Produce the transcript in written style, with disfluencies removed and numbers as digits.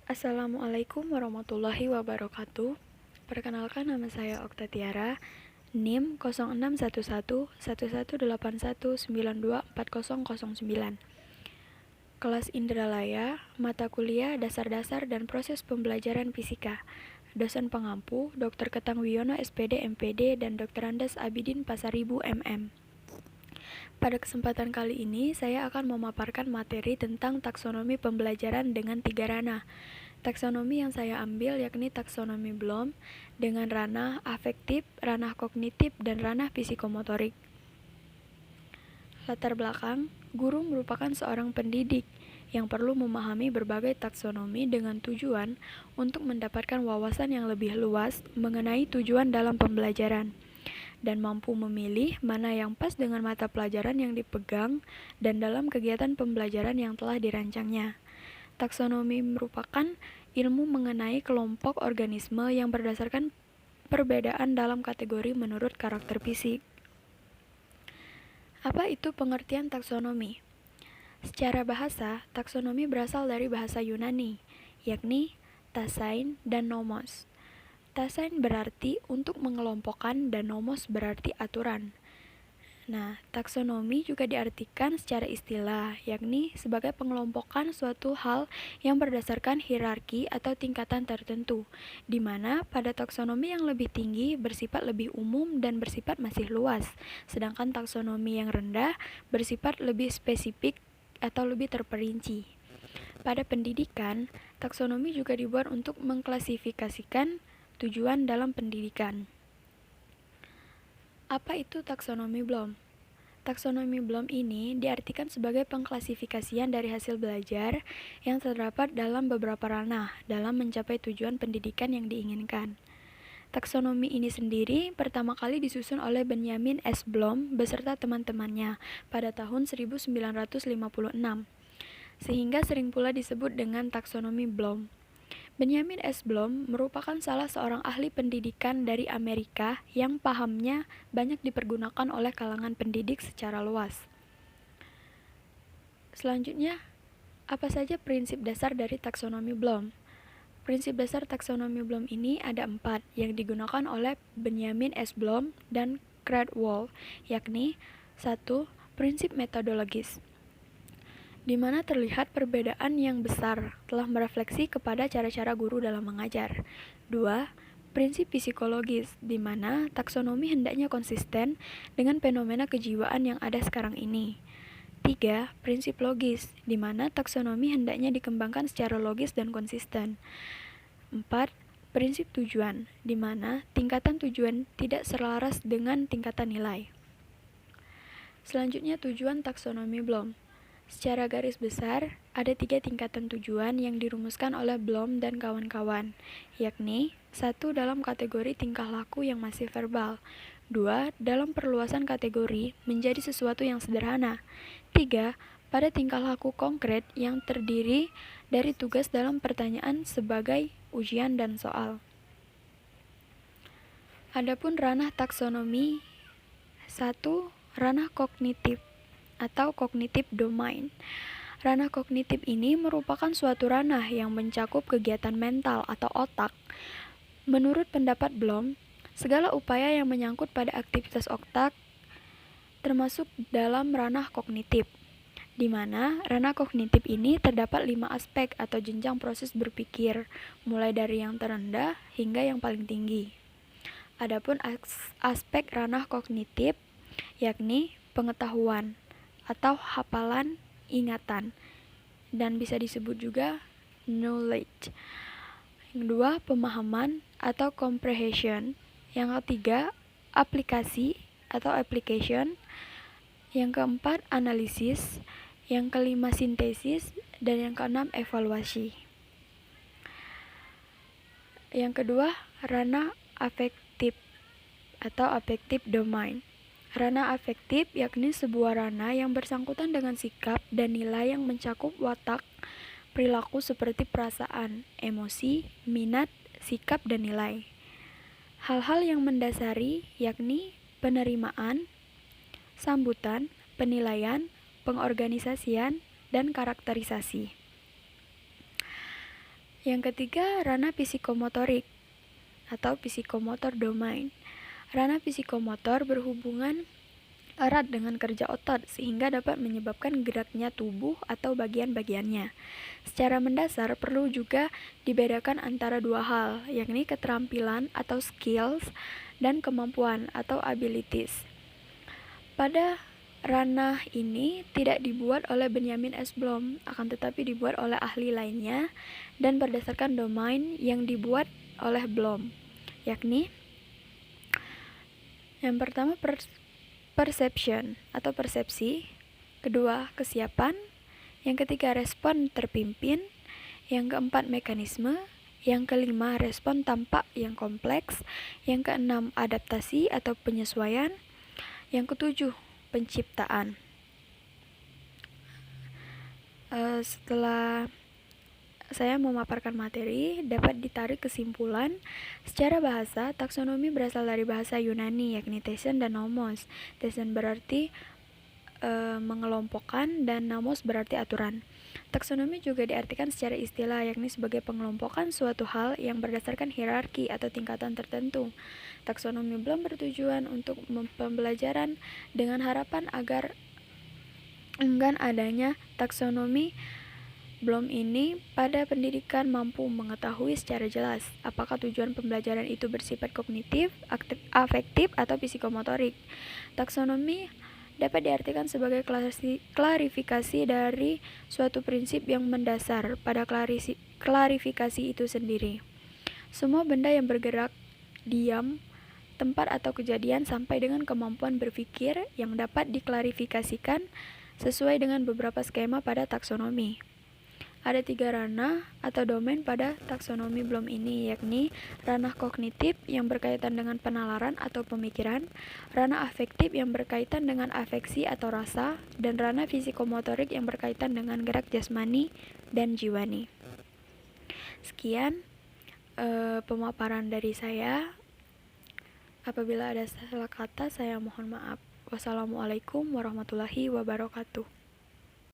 Assalamualaikum warahmatullahi wabarakatuh. Perkenalkan, nama saya Okta Tiara, NIM 06111181924009. Kelas Indralaya, mata kuliah Dasar-Dasar dan Proses Pembelajaran Fisika. Dosen pengampu Dr. Ketang Wiono SPD MPD dan Dr. Andes Abidin Pasaribu MM. Pada kesempatan kali ini, saya akan memaparkan materi tentang taksonomi pembelajaran dengan 3 ranah. Taksonomi yang saya ambil yakni taksonomi Bloom dengan ranah afektif, ranah kognitif, dan ranah psikomotorik. Latar belakang, guru merupakan seorang pendidik yang perlu memahami berbagai taksonomi dengan tujuan untuk mendapatkan wawasan yang lebih luas mengenai tujuan dalam pembelajaran dan mampu memilih mana yang pas dengan mata pelajaran yang dipegang dan dalam kegiatan pembelajaran yang telah dirancangnya. Taksonomi merupakan ilmu mengenai kelompok organisme yang berdasarkan perbedaan dalam kategori menurut karakter fisik. Apa itu pengertian taksonomi? Secara bahasa, taksonomi berasal dari bahasa Yunani, yakni tasein dan nomos. Tasein berarti untuk mengelompokkan dan nomos berarti aturan. Nah, taksonomi juga diartikan secara istilah, yakni sebagai pengelompokan suatu hal yang berdasarkan hierarki atau tingkatan tertentu, di mana pada taksonomi yang lebih tinggi bersifat lebih umum dan bersifat masih luas, sedangkan taksonomi yang rendah bersifat lebih spesifik atau lebih terperinci. Pada pendidikan, taksonomi juga dibuat untuk mengklasifikasikan tujuan dalam pendidikan. Apa itu taksonomi Bloom? Taksonomi Bloom ini diartikan sebagai pengklasifikasian dari hasil belajar yang terdapat dalam beberapa ranah dalam mencapai tujuan pendidikan yang diinginkan. Taksonomi ini sendiri pertama kali disusun oleh Benjamin S. Bloom beserta teman-temannya pada tahun 1956, sehingga sering pula disebut dengan taksonomi Bloom. Benjamin S. Bloom merupakan salah seorang ahli pendidikan dari Amerika yang pahamnya banyak dipergunakan oleh kalangan pendidik secara luas. Selanjutnya, apa saja prinsip dasar dari taksonomi Bloom? Prinsip dasar taksonomi Bloom ini ada 4 yang digunakan oleh Benjamin S. Bloom dan Cradwell, yakni 1. Prinsip metodologis, di mana terlihat perbedaan yang besar telah merefleksi kepada cara-cara guru dalam mengajar. 2. Prinsip psikologis, di mana taksonomi hendaknya konsisten dengan fenomena kejiwaan yang ada sekarang ini. 3. Prinsip logis, di mana taksonomi hendaknya dikembangkan secara logis dan konsisten. 4. Prinsip tujuan, di mana tingkatan tujuan tidak selaras dengan tingkatan nilai. Selanjutnya, tujuan taksonomi Bloom. Secara garis besar, ada 3 tingkatan tujuan yang dirumuskan oleh Bloom dan kawan-kawan, yakni 1. Dalam kategori tingkah laku yang masih verbal, 2. Dalam perluasan kategori menjadi sesuatu yang sederhana, 3. Pada tingkah laku konkret yang terdiri dari tugas dalam pertanyaan sebagai ujian dan soal. Adapun ranah taksonomi 1. Ranah kognitif atau cognitive domain. Ranah kognitif ini merupakan suatu ranah yang mencakup kegiatan mental atau otak. Menurut pendapat Bloom, segala upaya yang menyangkut pada aktivitas otak termasuk dalam ranah kognitif, di mana ranah kognitif ini terdapat 5 aspek atau jenjang proses berpikir, mulai dari yang terendah hingga yang paling tinggi. Adapun aspek ranah kognitif yakni pengetahuan atau hafalan ingatan, dan bisa disebut juga knowledge. Yang 2, pemahaman atau comprehension. Yang ketiga, aplikasi atau application. Yang keempat, analisis. Yang kelima, sintesis. Dan yang keenam, evaluasi. Yang kedua, ranah afektif atau affective domain. Ranah afektif yakni sebuah ranah yang bersangkutan dengan sikap dan nilai yang mencakup watak, perilaku seperti perasaan, emosi, minat, sikap, dan nilai. Hal-hal yang mendasari yakni penerimaan, sambutan, penilaian, pengorganisasian, dan karakterisasi. Yang ketiga, ranah psikomotorik atau psikomotor domain. Ranah psikomotor berhubungan erat dengan kerja otot sehingga dapat menyebabkan geraknya tubuh atau bagian-bagiannya. Secara mendasar perlu juga dibedakan antara dua hal, yakni keterampilan atau skills dan kemampuan atau abilities. Pada ranah ini tidak dibuat oleh Benjamin S. Bloom, akan tetapi dibuat oleh ahli lainnya dan berdasarkan domain yang dibuat oleh Bloom, yakni yang pertama perception atau persepsi, kedua kesiapan, yang ketiga respon terpimpin, yang keempat mekanisme, yang kelima respon tampak yang kompleks, yang keenam adaptasi atau penyesuaian, yang ketujuh penciptaan. Setelah saya memaparkan materi, dapat ditarik kesimpulan. Secara bahasa, taksonomi berasal dari bahasa Yunani, yakni thesin dan nomos. Thesin berarti mengelompokkan dan nomos berarti aturan. Taksonomi juga diartikan secara istilah, yakni sebagai pengelompokan suatu hal yang berdasarkan hierarki atau tingkatan tertentu. Taksonomi belum bertujuan untuk pembelajaran dengan harapan agar enggan adanya taksonomi Bloom ini pada pendidikan mampu mengetahui secara jelas apakah tujuan pembelajaran itu bersifat kognitif, afektif, atau psikomotorik. Taksonomi dapat diartikan sebagai klarifikasi dari suatu prinsip yang mendasar pada klarifikasi itu sendiri. Semua benda yang bergerak, diam, tempat atau kejadian sampai dengan kemampuan berpikir yang dapat diklarifikasikan sesuai dengan beberapa skema pada taksonomi. Ada 3 ranah atau domain pada taksonomi Bloom ini, yakni ranah kognitif yang berkaitan dengan penalaran atau pemikiran, ranah afektif yang berkaitan dengan afeksi atau rasa, dan ranah fisikomotorik yang berkaitan dengan gerak jasmani dan jiwani. Sekian pemaparan dari saya. Apabila ada salah kata, saya mohon maaf. Wassalamualaikum warahmatullahi wabarakatuh.